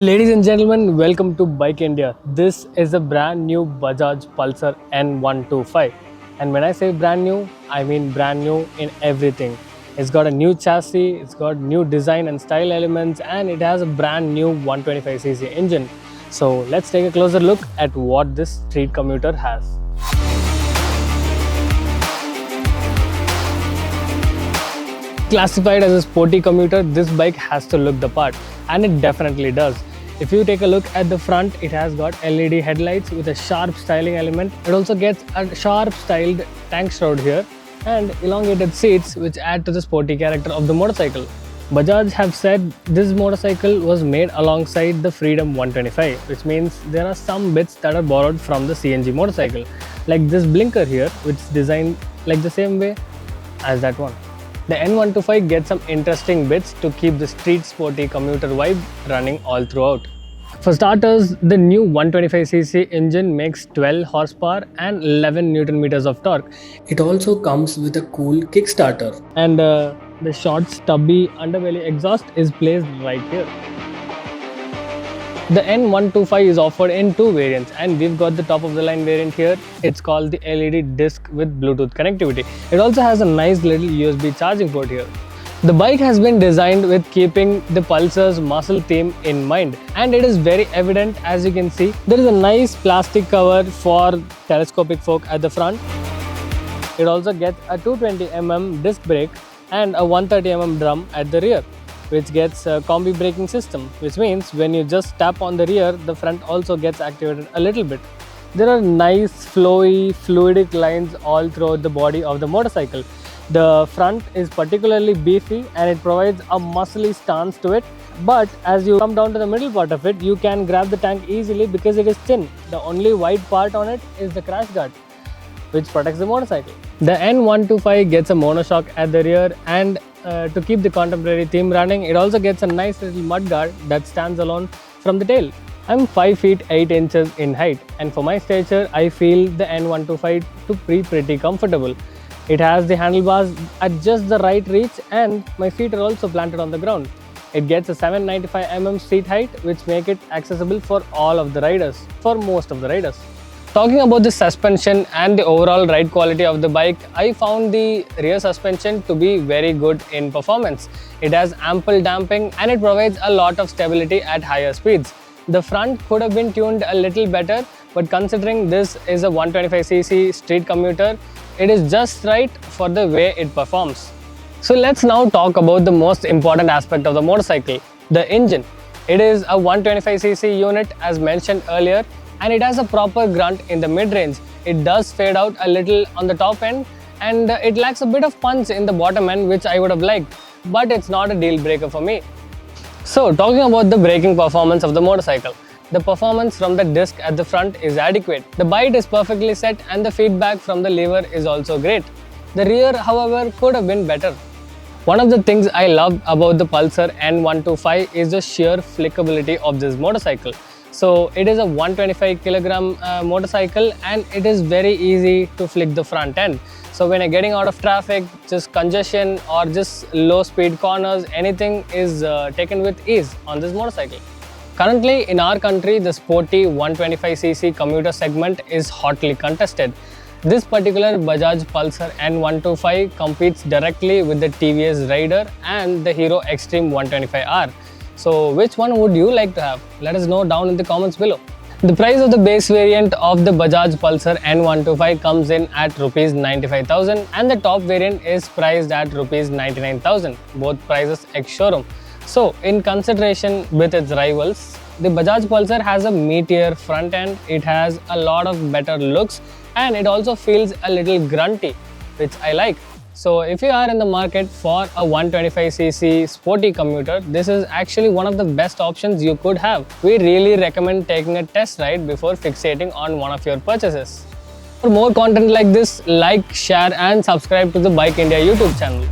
Ladies and gentlemen, welcome to Bike India. This is a brand new Bajaj Pulsar N125. And when I say brand new, I mean brand new in everything. It's got a new chassis, it's got new design and style elements, and it has a brand new 125cc engine. So let's take a closer look at what this street commuter has. Classified as a sporty commuter, this bike has to look the part, and it definitely does. If you take a look at the front, it has got LED headlights with a sharp styling element. It also gets a sharp styled tank shroud here and elongated seats which add to the sporty character of the motorcycle. Bajaj have said this motorcycle was made alongside the Freedom 125, which means there are some bits that are borrowed from the CNG motorcycle, like this blinker here, which is designed like the same way as that one. The N125 gets some interesting bits to keep the street sporty commuter vibe running all throughout. For starters, the new 125cc engine makes 12 horsepower and 11 Newton meters of torque. It also comes with a cool Kickstarter. And the short stubby underbelly exhaust is placed right here. The N125 is offered in two variants, and we've got the top of the line variant here. It's called the LED disc with Bluetooth connectivity. It also has a nice little USB charging port here. The bike has been designed with keeping the Pulsar's muscle theme in mind, and it is very evident. As you can see, there is a nice plastic cover for telescopic fork at the front. It also gets a 220mm disc brake and a 130mm drum at the rear, which gets a combi braking system, which means when you just tap on the rear, the front also gets activated a little bit. There are nice flowy, fluidic lines all throughout the body of the motorcycle. The front is particularly beefy and it provides a muscly stance to it, but as you come down to the middle part of it, you can grab the tank easily because it is thin. The only wide part on it is the crash guard, which protects the motorcycle. The N125 gets a monoshock at the rear, and to keep the contemporary theme running, it also gets a nice little mudguard that stands alone from the tail. I'm 5 feet 8 inches in height, and for my stature, I feel the N125 to be pretty comfortable. It has the handlebars at just the right reach, and my feet are also planted on the ground. It gets a 795mm seat height, which make it accessible for all of the riders, for most of the riders. Talking about the suspension and the overall ride quality of the bike, I found the rear suspension to be very good in performance. It has ample damping and it provides a lot of stability at higher speeds. The front could have been tuned a little better, but considering this is a 125cc street commuter, it is just right for the way it performs. So let's now talk about the most important aspect of the motorcycle, the engine. It is a 125cc unit as mentioned earlier, and it has a proper grunt in the mid-range. It does fade out a little on the top end, and it lacks a bit of punch in the bottom end, which I would have liked, but it's not a deal breaker for me. So talking about the braking performance of the motorcycle, the performance from the disc at the front is adequate. The bite is perfectly set and the feedback from the lever is also great. The rear, however, could have been better. One of the things I love about the Pulsar N125 is the sheer flickability of this motorcycle. So it is a 125 kilogram motorcycle, and it is very easy to flick the front end. So when you're getting out of traffic, just congestion or just low speed corners, anything is taken with ease on this motorcycle. Currently in our country, the sporty 125cc commuter segment is hotly contested. This particular Bajaj Pulsar N125 competes directly with the TVS Raider and the Hero Extreme 125R. So which one would you like to have? Let us know down in the comments below. The price of the base variant of the Bajaj Pulsar N125 comes in at Rs 95,000 and the top variant is priced at Rs 99,000, both prices ex-showroom. So in consideration with its rivals, the Bajaj Pulsar has a meatier front end, it has a lot of better looks, and it also feels a little grunty, which I like. So if you are in the market for a 125cc sporty commuter, this is actually one of the best options you could have. We really recommend taking a test ride before fixating on one of your purchases. For more content like this, like, share and subscribe to the Bike India YouTube channel.